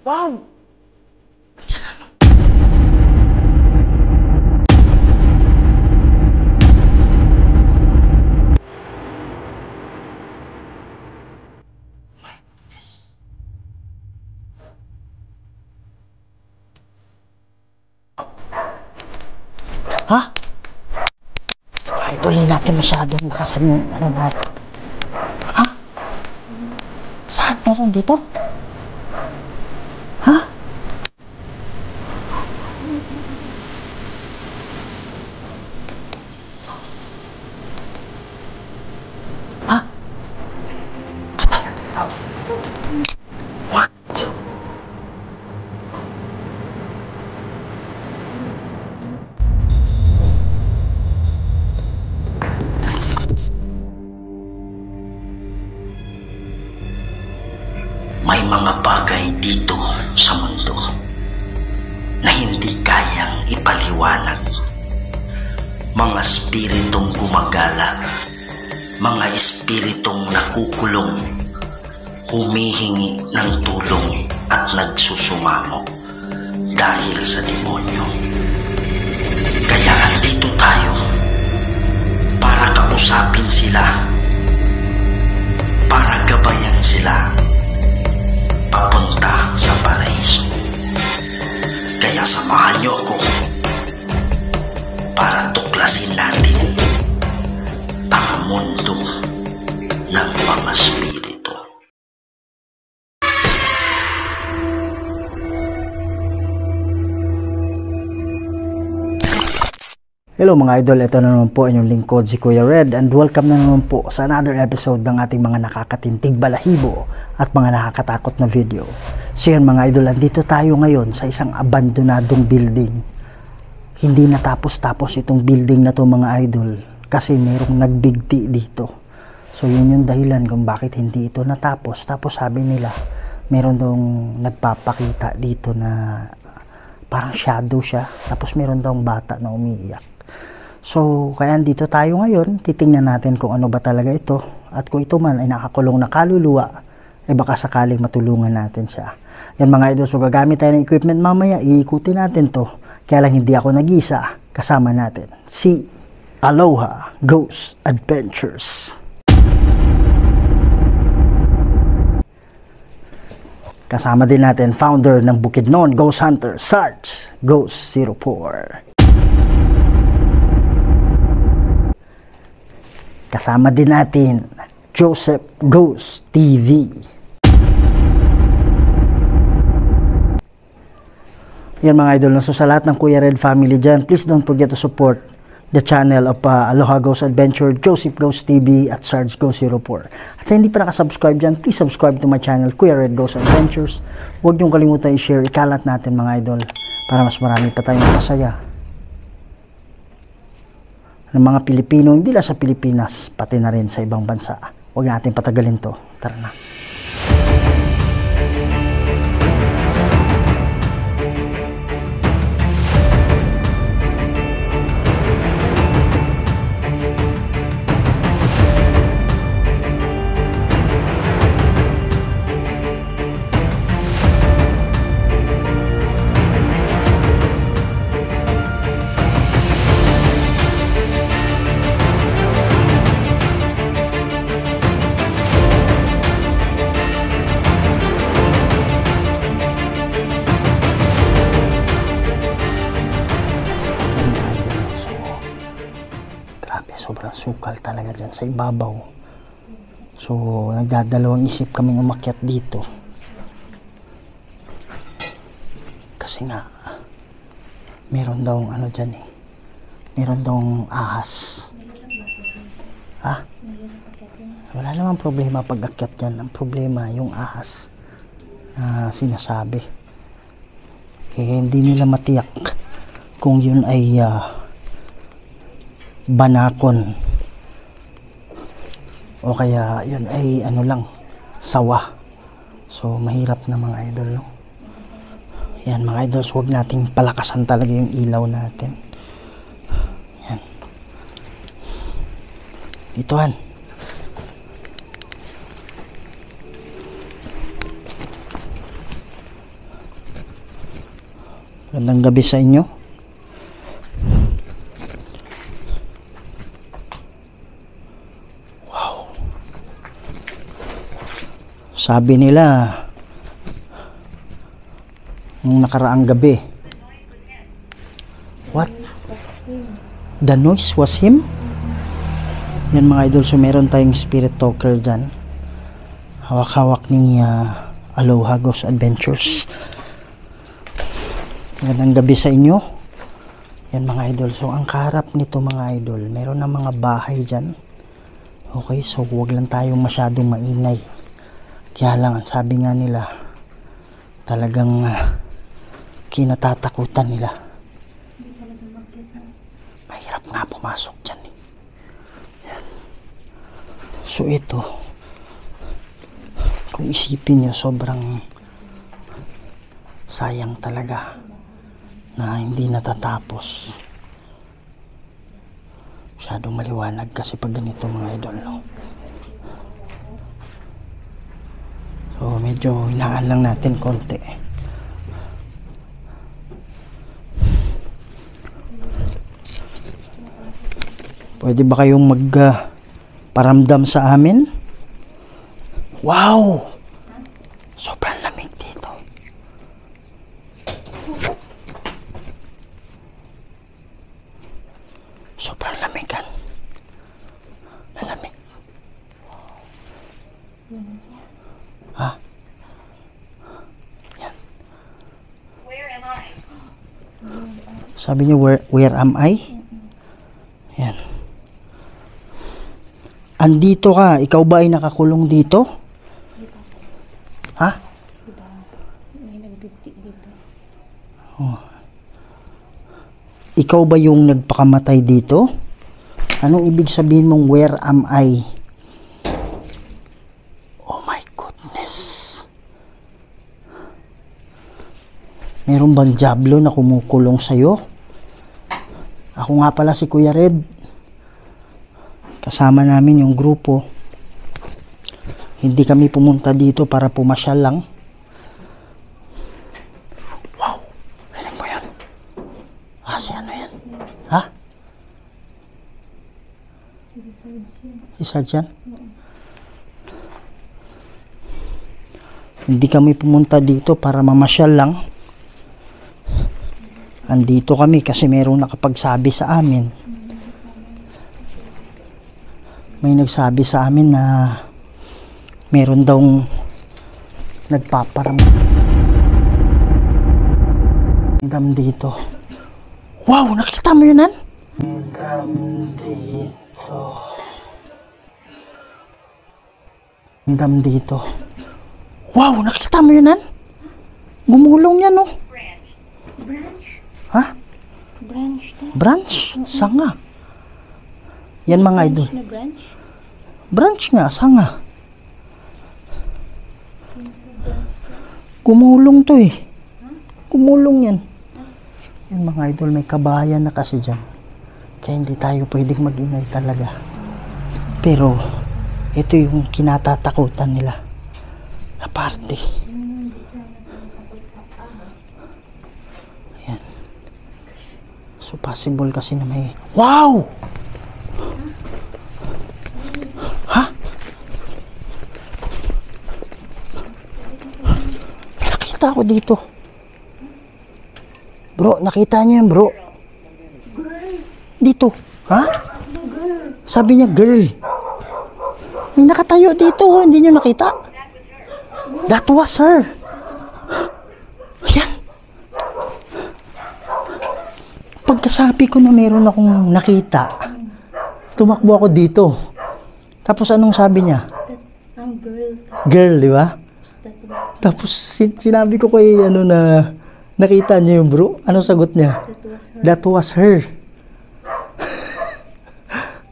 Wow! Ha? Idol, hindi natin masyadong bakasan yung ano natin. Ha? Saan meron dito? Ha? Ha? Patay ang dito. What? May mga bagay dito sa mundo na hindi kayang ipaliwanag. Mga espiritong gumagala, mga espiritong nakukulong, humihingi ng tulong at nagsusumamo dahil sa demonyo. Kaya andito tayo para kausapin sila, para gabayan sila papunta sa paraiso. Kaya samahan niyo ako para tuklasin natin ang mundo ng mga spirito. Hello mga idol, ito na naman po inyong lingkod si Kuya Red and welcome na naman po sa another episode ng ating mga nakakatintig balahibo at mga nakakatakot na video. So yun mga idol, andito tayo ngayon sa isang abandonadong building. Hindi natapos-tapos itong building na to mga idol kasi mayroong nagbigti dito. So yun yung dahilan kung bakit hindi ito natapos. Tapos sabi nila meron daw nagpapakita dito na parang shadow siya, tapos meron daw bata na umiiyak. So, kaya dito tayo ngayon, titingnan natin kung ano ba talaga ito. At kung ito man ay nakakulong na kaluluwa, eh baka sakaling matulungan natin siya. Yan mga idol, so gagamit tayo ng equipment mamaya, iikutin natin to. Kaya lang hindi ako nag-isa, kasama natin si Aloha Ghost Adventures. Kasama din natin founder ng Bukidnon Ghost Hunter, Sarge Ghost 04. Kasama din natin Joseph Ghost TV. Yan mga idol, so sa lahat ng Kuya Red family dyan, please don't forget to support the channel of Aloha Ghost Adventure, Joseph Ghost TV at Sarge Ghost 04. At sa hindi pa nakasubscribe dyan, please subscribe to my channel, Kuya Red Ghost Adventures. Huwag niyong kalimutan i-share, ikalat natin mga idol para mas marami pa tayong masaya ng mga Pilipino, hindi lang sa Pilipinas, pati na rin sa ibang bansa. Huwag natin patagalin to. Tara na. Sobrang sukal talaga dyan sa ibabaw. So nagdadalawang isip kaming umakyat dito kasi nga meron daw ano dyan eh, meron daw ahas. Wala namang problema pag akyat dyan. Ang problema yung ahas na sinasabi, hindi nila matiyak kung yun ay banakon o kaya yun ay ano lang, sawa. So mahirap na mga idol, no? Yan mga idol, so huwag nating palakasan talaga yung ilaw natin. Yan, ditohan. Magandang gabi sa inyo. Wow. Sabi nila nung nakaraang gabi. What? The noise was him? Yan mga idol, so meron tayong spirit talker dyan. Hawak-hawak ni Aloha Ghost Adventures. Magandang gabi sa inyo. Yan mga idol, so ang kaharap nito mga idol, meron na mga bahay dyan. Okay, so huwag lang tayong masyadong maingay. Kaya lang, sabi nga nila, talagang kinatatakutan nila. Mahirap nga pumasok dyan eh. So ito, kung isipin nyo, sobrang sayang talaga na hindi natatapos. Masyadong maliwanag kasi pag ganito mga idol, no? So medyo hinaan lang natin konti. Pwede ba kayong paramdam sa amin? Wow! Sobrang lamig dito. Sobrang lamigan. Malamig. Ha? Yan. Where am I? Sabi niyo, where am I? Yan. Andito ka, ikaw ba ay nakakulong dito? Ha? May nagbibigti dito. Oh. Ikaw ba yung nagpakamatay dito? Anong ibig sabihin mong where am I? Oh my goodness. Meron bang diablo na kumukulong sa'yo? Ako nga pala si Kuya Red. Kasama namin yung grupo. Hindi kami pumunta dito para pumasyal lang. Wow! Alam mo yan? Si ano yan? Ha? Si Sarjan? Hindi kami pumunta dito para mamasyal lang. Andito kami kasi merong nakapagsabi sa amin. May nagsabi sa amin na meron daw nagpaparamdam dito. Wow! Nakita mo yun, Nan? Ramdam dito. Wow! Nakita mo yun, Nan? Gumulong yan, no? Branch? Ha? Branch na. Branch? Sanga. Yan mga idol. Na branch? Branch nga, sanga. Gumulong to eh. Gumulong yan. Yan mga idol, may kabahayan na kasi dyan. Kaya hindi tayo pwedeng mag-ingay talaga. Pero, ito yung kinatatakutan nila. Na parte. Ayan. So, possible kasi na may... Wow! Ha? Nakita ko dito. Bro, nakita niyo yan, bro? Dito. Ha? Sabi niya, girl. May nakatayo dito, oh. Hindi niyo nakita? That was her. Ayan. Pagkasabi ko na meron akong nakita, tumakbo ako dito. Tapos anong sabi niya? Ang girl. Girl, di ba? Tapos sinabi ko kay ano na nakita niyo yung bro. Ano sagot niya? That was her.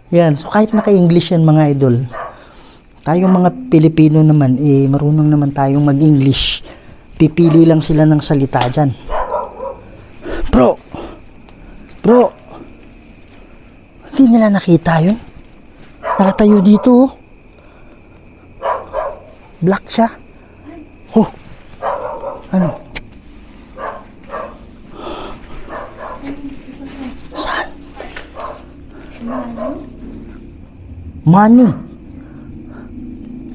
Yan. So kahit naka-English yan mga idol. Tayong mga Pilipino naman, marunong naman tayong mag-English. Pipili lang sila ng salita dyan. Bro! Bro! Hindi nila nakita yun? Nakatayo dito, oh. Black siya. Oh. Ano? Money.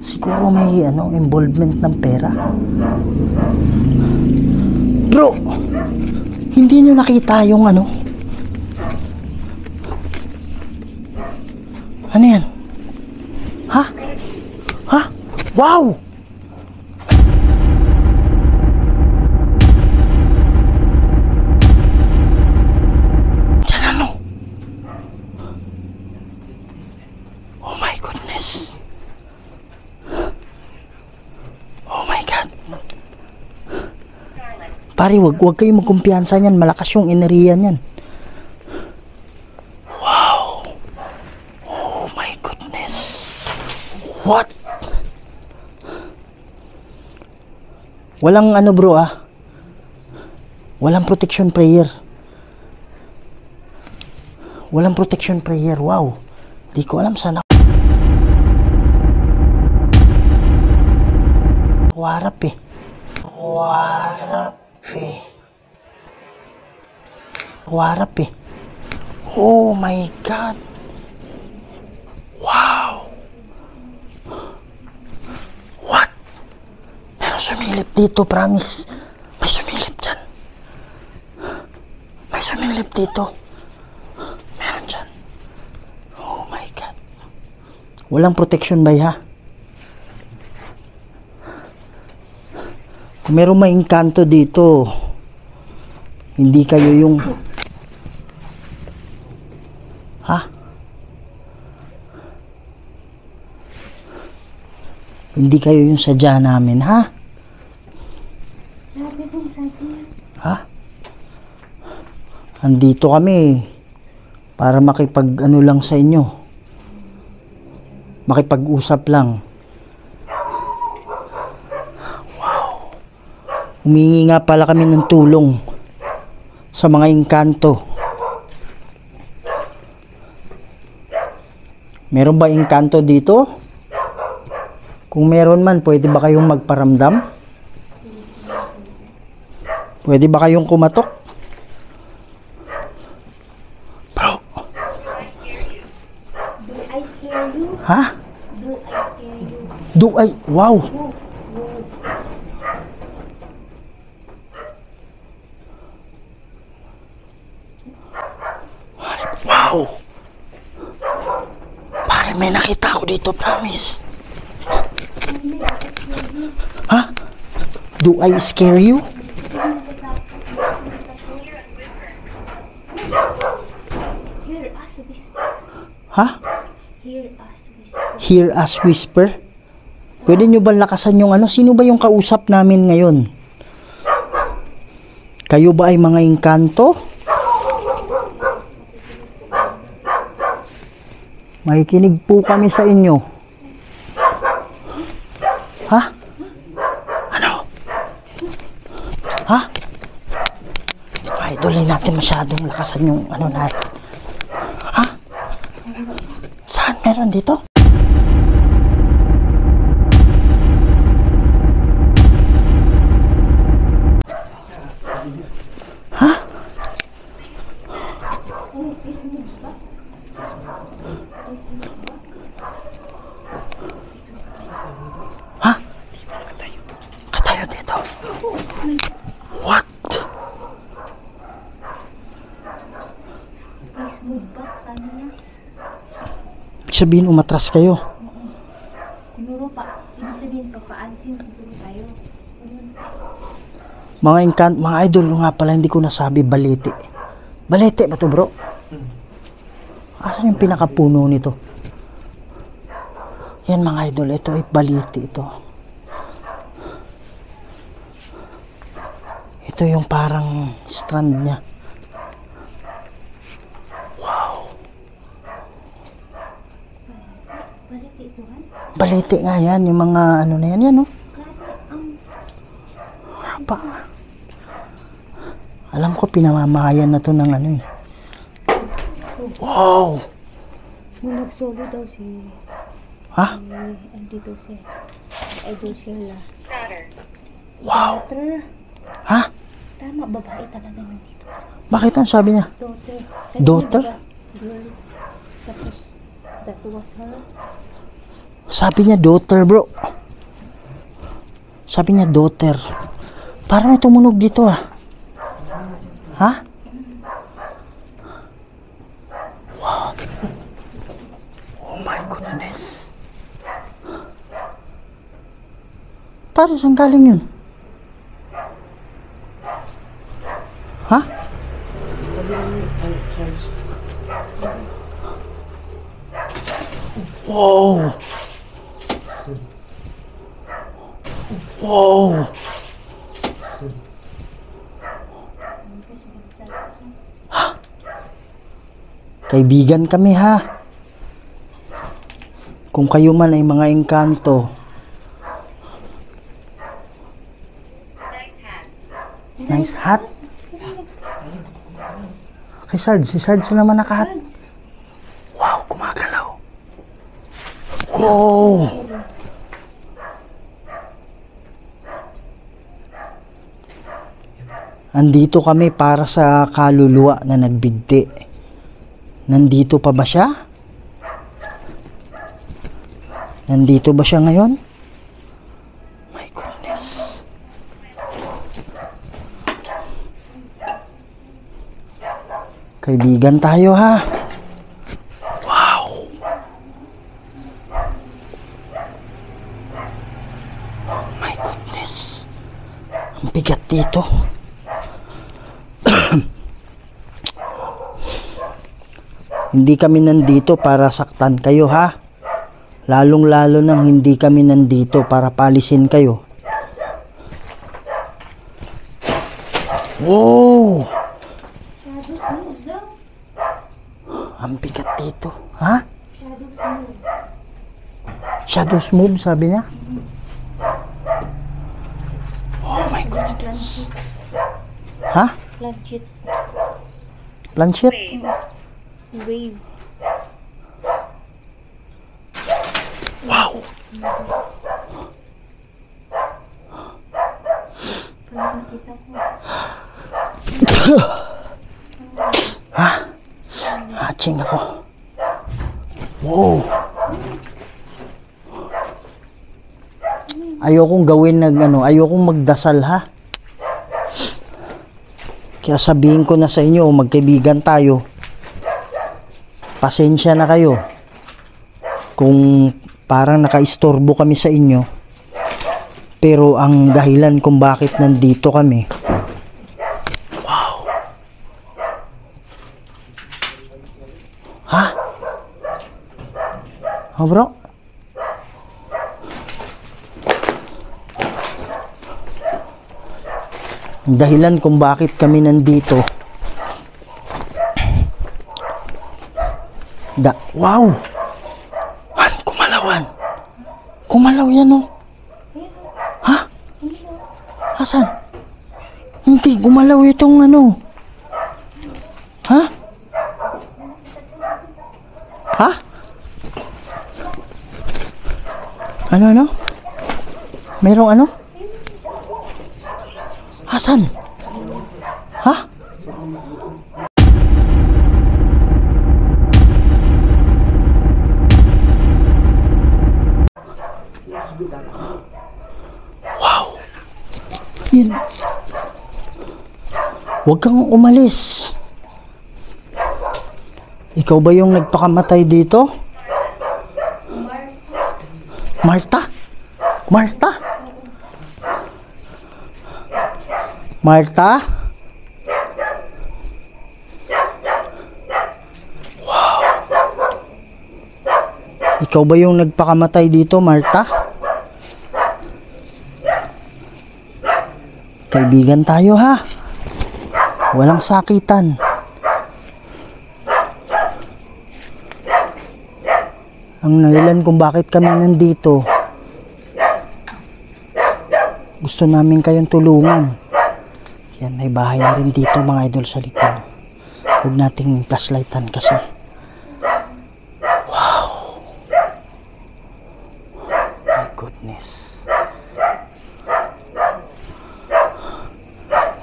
Siguro may involvement ng pera. Bro, hindi nyo nakita yung ano yan? Ha? Ha? Wow! Diyan ano? Oh my goodness. Oh my God. Pare, wag kayong magkumpiyansa niyan. Malakas yung enerhiya niyan. Wow. Oh my goodness. What? Walang bro Walang protection prayer. Walang protection prayer. Wow. Di ko alam sana. Warap eh. Warap eh. Oh my God. Wow. What? Meron sumilip dito, promise. May sumilip dyan. May sumilip dito. Meron dyan. Oh my God. Walang protection ba ha? Kung meron may engkanto dito, hindi kayo yung hindi kayo yung sadya namin, ha? Ha? Andito kami para lang sa inyo. Makipag-usap lang. Wow. Humingi nga pala kami ng tulong sa mga engkanto. Meron ba engkanto dito? Kung meron man, pwede ba kayong magparamdam? Pwede ba kayong kumatok? Bro. Do I scare you? Ha? Do I scare you? Wow. Wow. Pare, may nakita ako dito, promise. Ha? Do I scare you? Hear us whisper. Ha? Hear us whisper. Hear us whisper? Pwede nyo ba lakasan yung sino ba yung kausap namin ngayon? Kayo ba ay mga engkanto? Makikinig po kami sa inyo. Ha? Ano? Ha? Idol, hindi natin masyadong lakasan yung natin. Ha? Saan? Meron dito? Ha? Ha? Katayo dito. What? Please move back, sabi niya. Ibig sabihin, umatras kayo. Siguro ibig sabihin papaalisin siguro tayo. Mga idol nga pala, hindi ko nasabi, balete. Balete ba to, bro? Asan yung pinakapuno nito? Yan mga idol, ito ay balete ito. Ito yung parang strand niya. Wow. Balite ito, ha? Balete nga yan, yung mga na yan, no? Haba. Alam ko, pinamamahayan na to ng Wow! Nung nag-solo daw si... Ha? Andito si Idol Sheila. Wow! Daughter. Ha? Tama, babae talaga nandito. Bakit ang sabi niya? Daughter. Daughter? Diba, girl. Tapos, That was her. Sabi niya daughter, bro. Sabi niya daughter. Parang may tumunog dito ah. Ha? Wow. Oh my goodness. Pare, saan galing yun? Ha? Wow. Wow. Ha? Kaibigan kami ha. Kung kayo man ay mga engkanto. Nice hat. Kay Sarge, si Sarge naman nakahat. Wow, gumagalaw. Wow. Andito kami para sa kaluluwa na nagbigti. Nandito pa ba siya? Nandito ba siya ngayon? My goodness. Kaibigan tayo ha. Wow. My goodness. Ang bigat dito. Hindi kami nandito para saktan kayo ha. Lalong-lalo nang hindi kami nandito para palisin kayo. Wow! Ang bigat dito. Ha? Shadows move, sabi niya? Oh my goodness. Ha? Planchette. Planchette? Wave. Wow! Nakita ko. Ha? Hatching ako. Wow! Ayokong gawin ayokong magdasal ha. Kaya sabihin ko na sa inyo, magkaibigan tayo. Pasensya na kayo. Kung parang nakaistorbo kami sa inyo. Pero ang dahilan kung bakit nandito kami. Wow. Ha? Oh, bro? Ang dahilan kung bakit kami nandito. Wow! Han, kumalawan. Kumalaw yan, oh. Ha? Asan? Hindi, gumalaw itong Ha? Ha? Ano? Merong Asan? Ha? Wow! Yan. Huwag kang umalis. Ikaw ba yung nagpakamatay dito? Marta? Marta? Marta? Wow. Ikaw ba yung nagpakamatay dito, Marta? Kaibigan tayo ha. Walang sakitan. Ang dahilan kung bakit kami nandito, gusto namin kayong tulungan. Yan, may bahay na rin dito mga idol sa likod. Huwag nating flashlightan kasi. Wow! My goodness.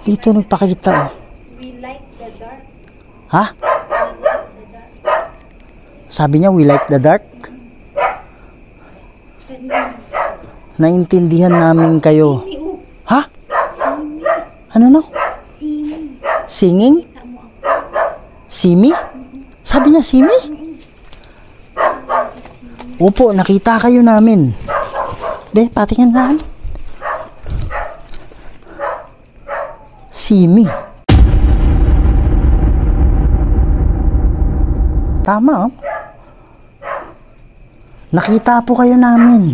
Dito nagpakita oh. We like the dark. Ha? Sabi niya, we like the dark. Naintindihan namin kayo. Ha? Ano no? Singing? Simi? Sabi niya, Simi? Opo, nakita kayo namin. De, patingin na. Simi. Tama, oh. Nakita po kayo namin.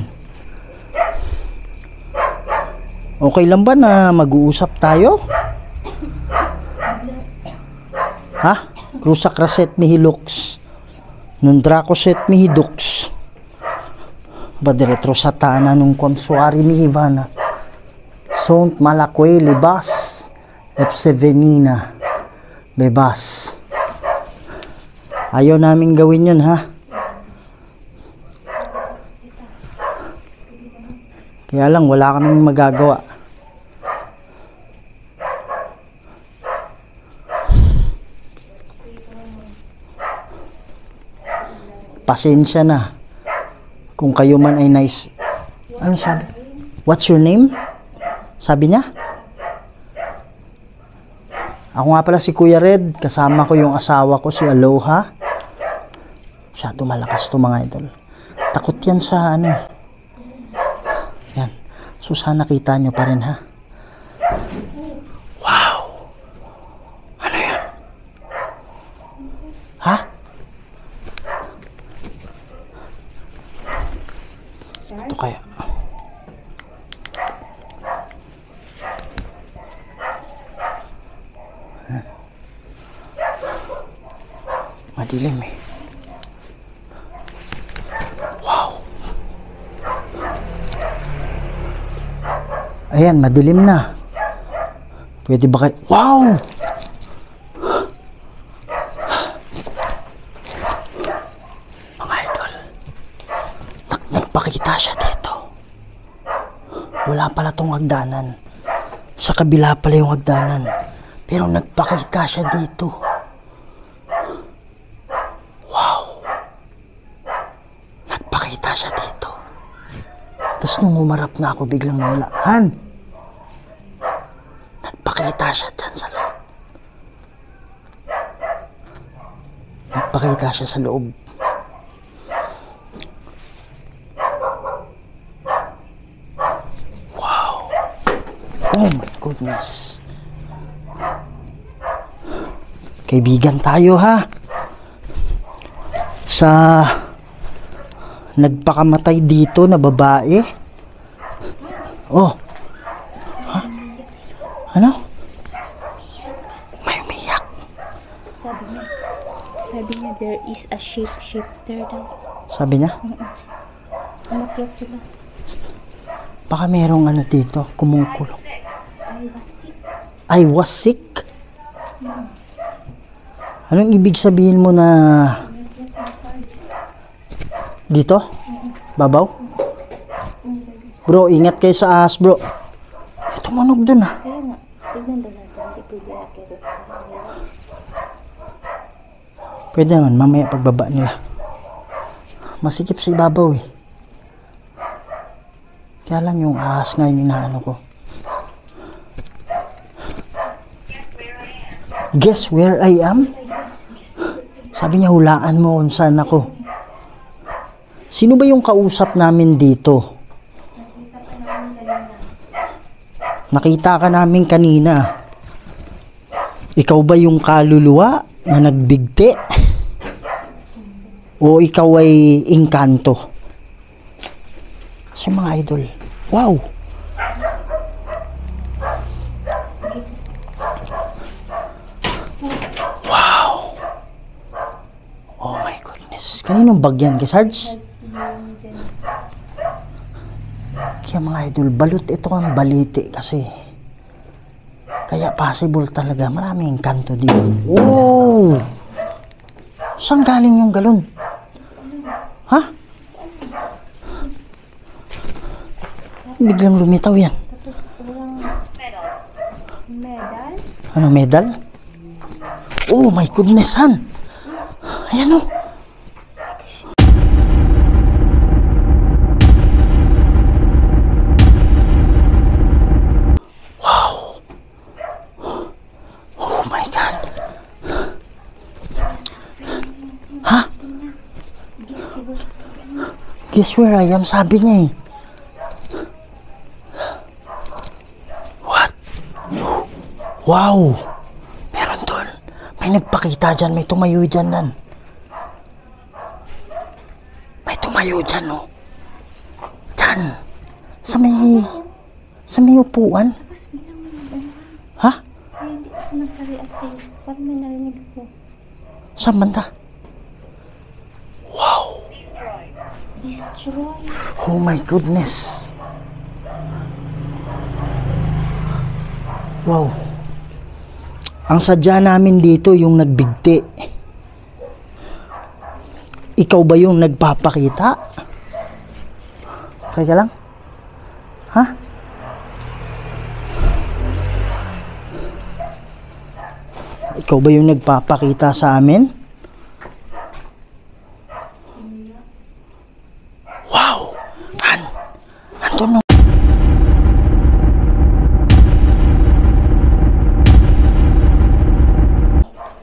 Okay lang ba na mag-uusap tayo? Ha? Krusa kraset mi hilux. Nundra ko set mi hidux. Badiretro sa tana nung konsuari mi Ivana. Sont malakwe libas. Epsevenina. Bebas. Ayaw namin gawin yun, ha? Kaya lang, wala kaming magagawa. Pasensya na. Kung kayo man ay nice. Ano sabi? What's your name? Sabi niya? Ako nga pala si Kuya Red. Kasama ko yung asawa ko, si Aloha. Masyado malakas to mga idol. Takot yan sa ano. Yan. So sana kita nyo pa rin, ha? Wow! Ano yan? Ha? Ito kaya. Madilim eh. Wow. Ayan, madilim na. Pwede ba kayo? Wow! Mga idol. Nagpakita siya dito. Wala pala tong hagdanan. Sa kabila pala yung hagdanan. Pero nagpakita siya dito. Siya dito. Tapos nung umarap na ako, biglang nawala. Han! Nagpakita siya dyan sa loob. Nagpakita siya sa loob. Wow! Oh my goodness. Kaibigan tayo, ha? Sa nagpakamatay dito na babae. Oh. Ha? Ano? May umiyak. Sabi niya there is a shapeshifter daw. Sabi niya? Umakyat sila. Baka merong ano dito, kumukulong. I was sick. I was sick? Anong ibig sabihin mo na dito? Babaw? Bro, ingat kayo sa ahas, bro. Tumunog dun, ha? Kaya nga, tignan daw natin. Hindi pwede akit. Pwede naman, mamaya pagbaba nila. Masikip sa ibabaw, eh. Kaya lang yung ahas nga yung inaano ko. Guess where I am? Sabi niya, hulaan mo kung saan ako. Sino ba yung kausap namin dito? Nakita ka namin kanina. Ikaw ba yung kaluluwa na nagbigti? O ikaw ay engkanto? Kasi mga idol, wow! Wow! Oh my goodness. Kaninong bag yan? Kay Sarge? Kaya mga idol, balot ito ang baliti kasi. Kaya possible talaga. Maraming kanto dito. Wow! Saan galing yung galon? Ha? Biglang lumitaw yan. Tapos walang medal. Ano, medal? Oh my goodness, Han! Ayan o. Guess where I am, sabi niya eh. What? Wow! Meron doon. May nagpakita dyan. May tumayo dyan nan. May tumayo dyan, no? Dyan. Sa may upuan. Tapos bilang may Ha? Kaya hindi ako nagka-react sa'yo. Parang may narinig ako. Saan banda? Destroy. Oh my goodness. Wow. Ang sadya namin dito yung nagbigti. Ikaw ba yung nagpapakita? Okay ka lang? Ha? Ikaw ba yung nagpapakita sa amin? Wow! Andun no.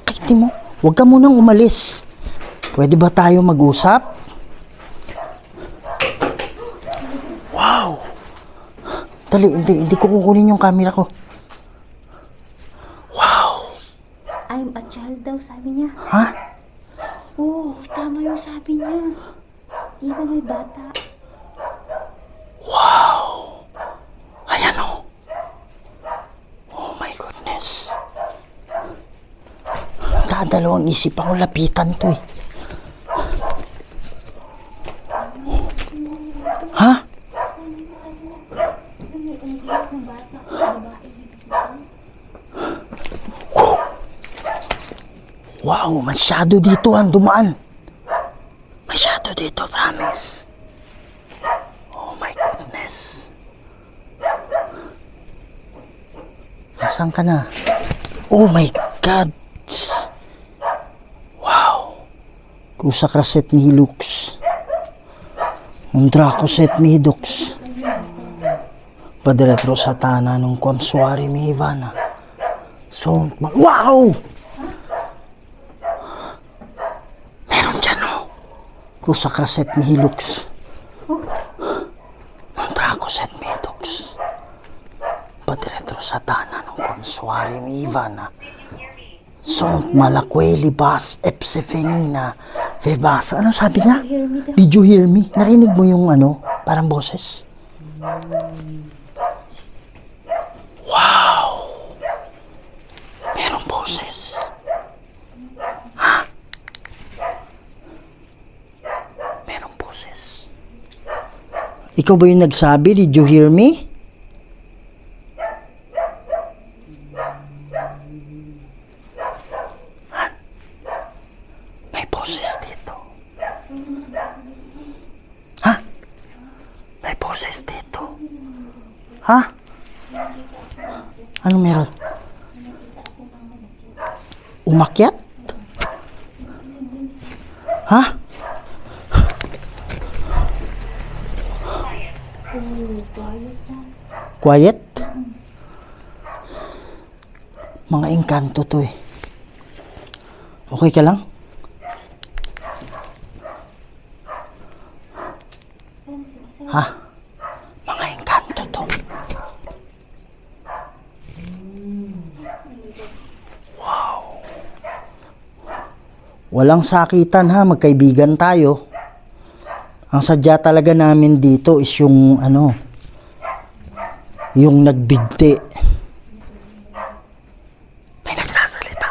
Kiti mo, huwag ka munang umalis. Pwede ba tayo mag-usap? Wow! Dali, hindi ko kukunin yung camera ko. Wow! I'm a child daw, sabi niya. Ha? Oo, tama yung sabi niya. Di ba may bata? Wow! Ayan o. Oh my goodness. Dadalawang isip akong lapitan to eh. Ha? Wow, masyado dito ang dumaan. Masyado dito, promise. Oh my goodness. Nasaan ka na? Oh my God. Wow. Krusa kraset ni Hilux. Undra ko set mi Hidux. Padiretro sa tana nung kwamsuari mi Ivana. So, wow! Meron dyan o. Krusa kraset ni Hilux. Undra ko set mi Hidux. Padiretro sa tana nung kwamsuari mi Ivana. So, malakweli bas epsefenina. Vebas, ano sabi niya? Hear me daw. Did you hear me? Narinig mo yung ano, parang boses? Wow! Merong boses. Ha? Merong boses. Ikaw ba yung nagsabi? Did you hear me? May boses dito. Ha? May boses dito. Ha? Ano meron? Umakyat? Ha? Quiet? Mga engkanto to eh. Okay ka lang? Ha? Mga engkanto to. Wow. Walang sakitan ha, magkaibigan tayo. Ang sadya talaga namin dito is yung ano, yung nagbigti. May nagsasalita.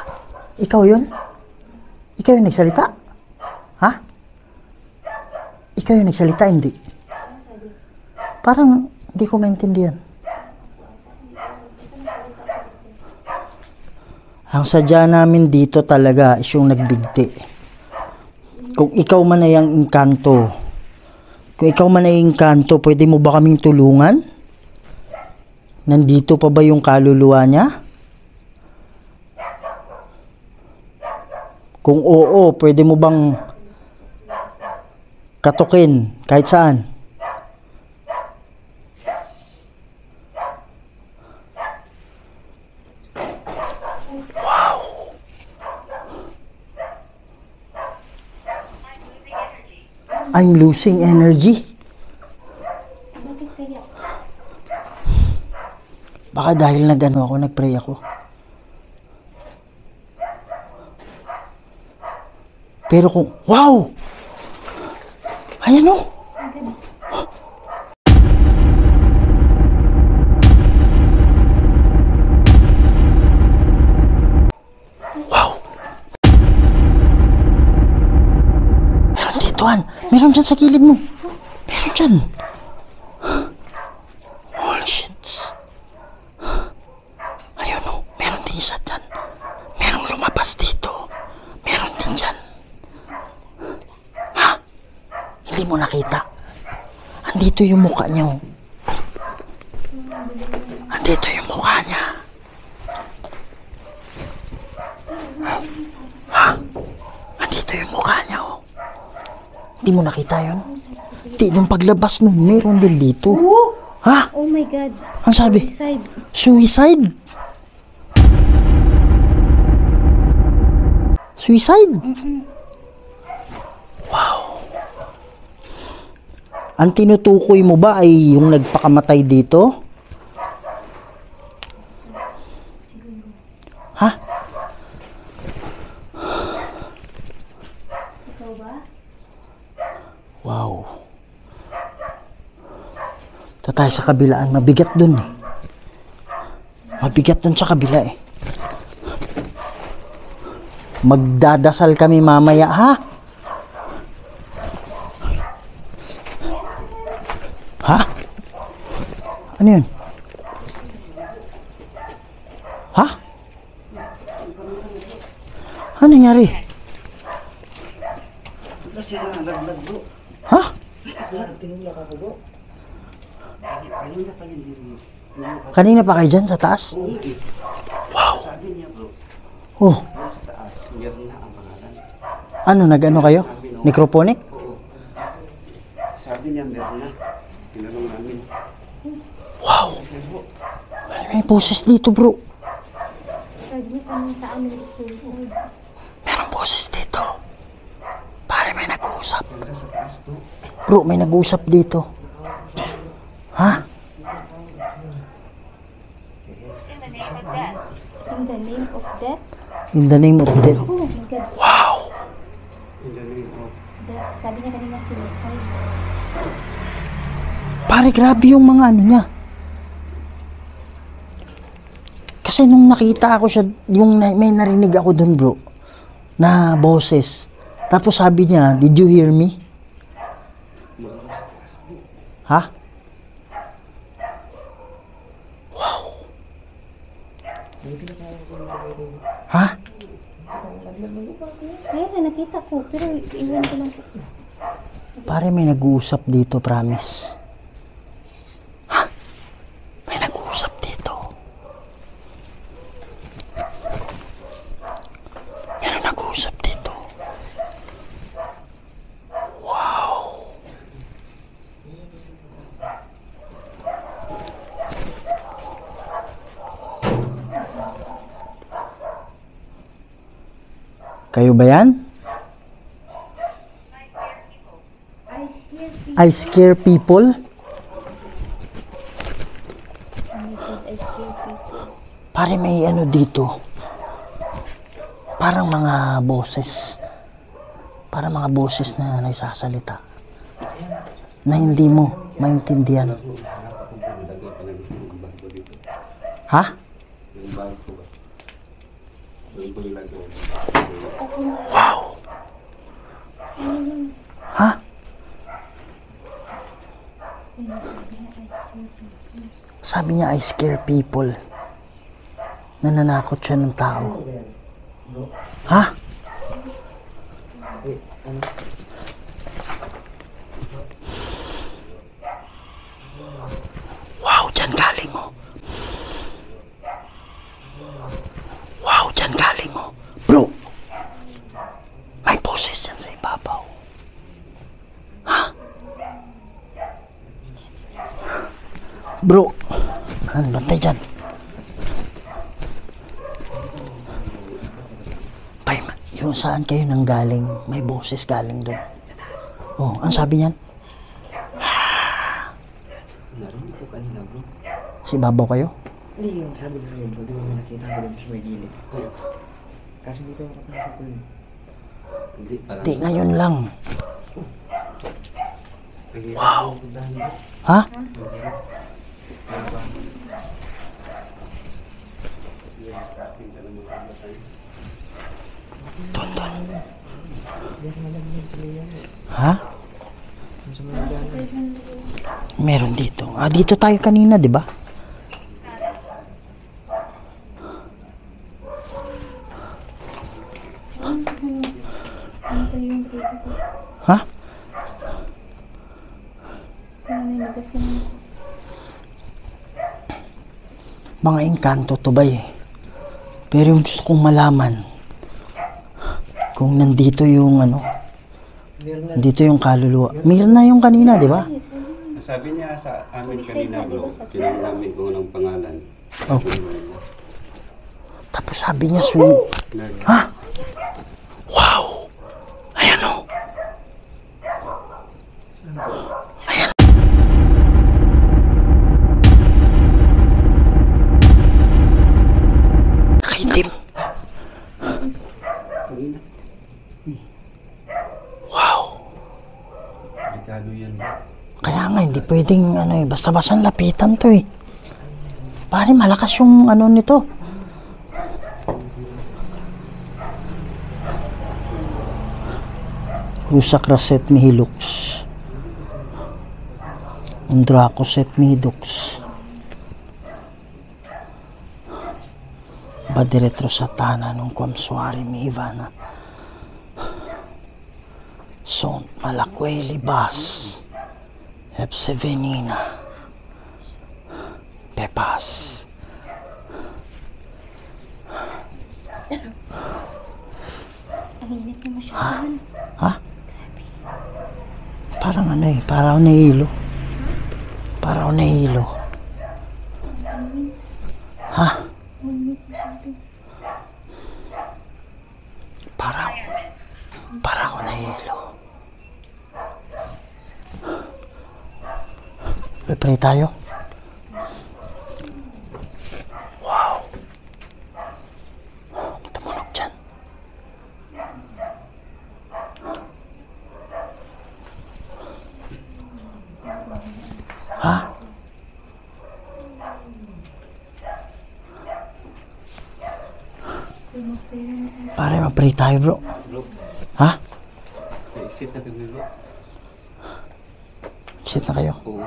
Ikaw yun? Ikaw yung nagsalita? Ha? Ikaw yung nagsalita, hindi? Parang hindi ko maintindihan. Ang sadya namin dito talaga is yung nagbigti. Kung ikaw man ay ang engkanto, pwede mo ba kaming tulungan? Nandito pa ba yung kaluluwa niya? Kung oo, pwede mo bang katukin kahit saan? I'm losing energy. Bakit kaya? Baka dahil nagpray ako. Pero kung, wow! Ayan o! Wow! Meron dito, Han. Meron dyan sa kilid mo. Meron dyan. Holy shit. Ayun o. Meron din isa dyan. Merong lumabas dito. Meron din dyan. Ha? Hindi mo nakita. Andito yung mukha niya. Oh. Andito yung mukha niya. Ha? Andito yung mukha niya. Oh. Hindi mo nakita yun? Di, nung paglabas nun, meron din dito. Ha? Oh my God. Ang sabi? Suicide. Suicide? Suicide? Wow. Ang tinutukoy mo ba ay yung nagpakamatay dito? Ha? Ikaw ba? Wow. Tatay sa kabilaan, mabigat dun eh. Mabigat dun sa kabila eh. Magdadasal kami mamaya, ha? Ha? Ano yun? Ha? Ano nangyari? Ha? Kanina pa kayo dyan sa taas? Wow. Oh. Ano, nag-ano kayo? Necrophonic? Sabi niya, meron na. Tinanong namin. Wow. May boses dito, bro. Sabi niya kami sa amin suicide. Merong boses dito. Pare, may nag-uusap. Bro, may nag-uusap dito. Ha? In the name of death. In the name of death. Oh my God. Wow. Death. Sabi niya kanina suicide. Pare, grabe yung mga ano niya. Kasi nung nakita ako siya, yung may narinig ako dun, bro, na boses. Tapos sabi niya, did you hear me? Ha? Wow. Ha? Kaya na nakita ko. Pero iwan ko lang po. Pare, may nag-uusap dito, promise. Ha? May nag-uusap dito. Meron nag-uusap dito. Wow. Kayo ba yan? I scare people. Oh my God, I scare people. Pare, may ano dito. Parang mga boses. Parang mga boses na nagsasalita. Na hindi mo maintindihan. Ha? Wow! Ha? Sabi niya, I scare people. Nananakot siya ng tao. Ha? Wow, dyan galing mo. Wow, dyan galing mo. Bro, may boses dyan sa ibabaw. Ha? Bro, bantay dyan. Yung saan kayo nang galing, may boses galing doon. Oh, ang sabi niyan? Narinig ko kanina bro. Si babaw kayo? Hindi yung sabi ko rin, di ba may nakita ko rin sa may gilid. Kaso dito ako nakapasok ko rin. Hindi, parang... Di, ngayon lang. Wow! Ha? Tonton. Ha? Meron dito. Ah, dito tayo kanina, di ba? Ha? Mga engkanto to ba eh. Pero yung gusto kong malaman kung nandito yung ano, nandito yung kaluluwa. Meron na yung kanina, di ba? Sabi niya sa amin kanina bro, tinanong namin kung anong pangalan. Oh. Tapos sabi niya, sweet. Ha? Wow! Ayan o. Ayan. Nakaitim. Wow. Delikado yan. Kaya nga, hindi pwedeng ano eh, basta-basta lapitan to eh. Pare, malakas yung ano nito. Crucacraset mihilux. Undracoset mihidux. Badiretro satana nung quamsuari mihivana. Sont malakweli bas. Hepsevenina. Pepas. Ang init na masyadon. Ha? Parang ano eh, parang nahilo. Parang nahilo. Ha? Ang init masyadon. Parang nahilo. Pray tayo. Wow. Tumunog dyan. Ha? Pare, ma-pray tayo bro. Ha? Exit na kami bro. Exit na kayo. Oo.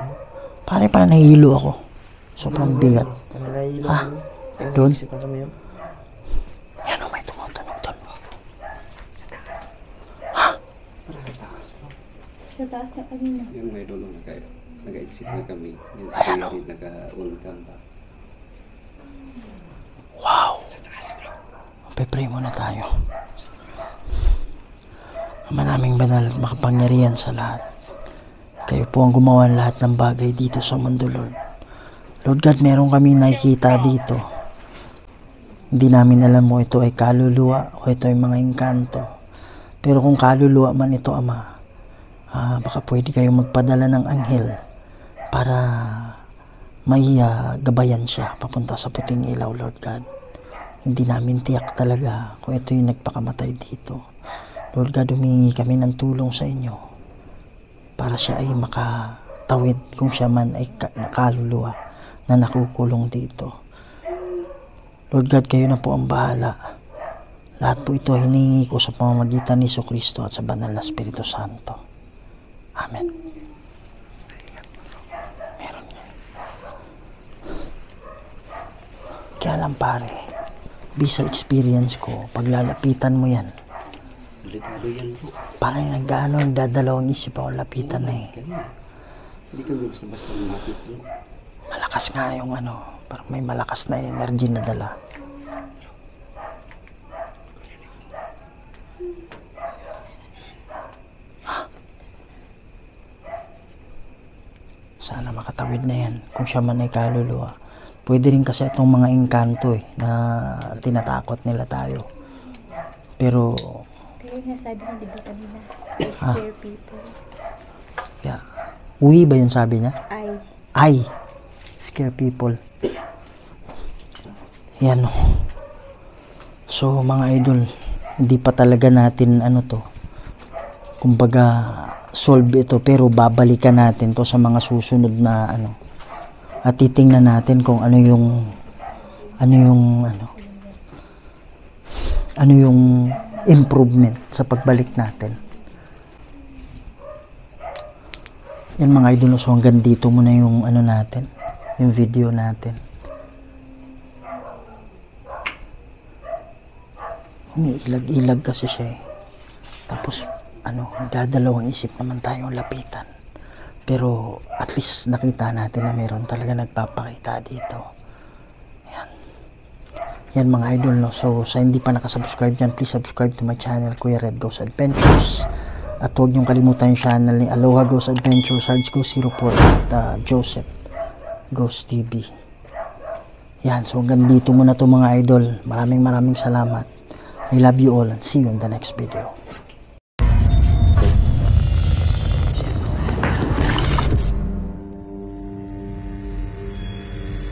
Pare, parang nahihilo ako. Sobrang bigat. Kami nahihilo Ha? kami. Kaya Doon? naisip na kami yun. Yan o, may tumutunog doon. Sa taas na kanina. Yung may dulo nag-exit na kami. Yung sa Ayan, gilid naka-on cam pa. Wow! Pe-pray muna tayo. Ama naming banal at makapangyarihan sa lahat. Kayo po ang gumawa ng lahat ng bagay dito sa mundo, Lord. Lord God, meron kami nakikita dito. Hindi namin alam mo ito ay kaluluwa o ito ay mga engkanto. Pero kung kaluluwa man ito, Ama, baka pwede kayong magpadala ng anghel para may gabayan siya papunta sa puting ilaw, Lord God. Hindi namin tiyak talaga kung ito yung nagpakamatay dito. Lord God, humingi kami ng tulong sa inyo para siya ay makatawid kung siya man ay kaluluwa na nakukulong dito. Lord God, kayo na po ang bahala. Lahat po ito hiningi ko sa pamamagitan ni Jesucristo at sa banal na Espiritu Santo. Amen. Meron yan. Kaya lang pare, bisa experience ko, paglalapitan mo yan, Delikado yan bro. parang nagdadalawang isip ako lapitan na eh. Kanina. Hindi kami basta-basta lumapit bro. Malakas nga yung ano, parang may malakas na energy na dala. Sana makatawid na yan kung siya man ay kaluluwa. Pwede rin kasi itong mga engkanto eh, na tinatakot nila tayo. Pero Kaya nga sabi niya, di ba kanina, I scare people. We ba yun sabi niya? Ay. Scare people. Yan o. So mga idol, hindi pa talaga natin kumbaga solve ito, pero babalikan natin to sa mga susunod na at titingnan natin kung ano yung improvement sa pagbalik natin. Yan mga idol, so hanggang dito muna yung natin, yung video natin. Umiilag-ilag kasi siya eh. Tapos dadalawang isip naman tayong lapitan. Pero at least nakita natin na meron talaga nagpapakita dito. Yan mga idol, no. So sa hindi pa nakasubscribe dyan, please subscribe to my channel, Kuya Red Ghost Adventures. At huwag niyong kalimutan yung channel ni Aloha Ghost Adventures, Sarge Ghost 04 at Joseph Ghost TV. Yan, so hanggang dito muna to mga idol. Maraming salamat. I love you all and see you in the next video.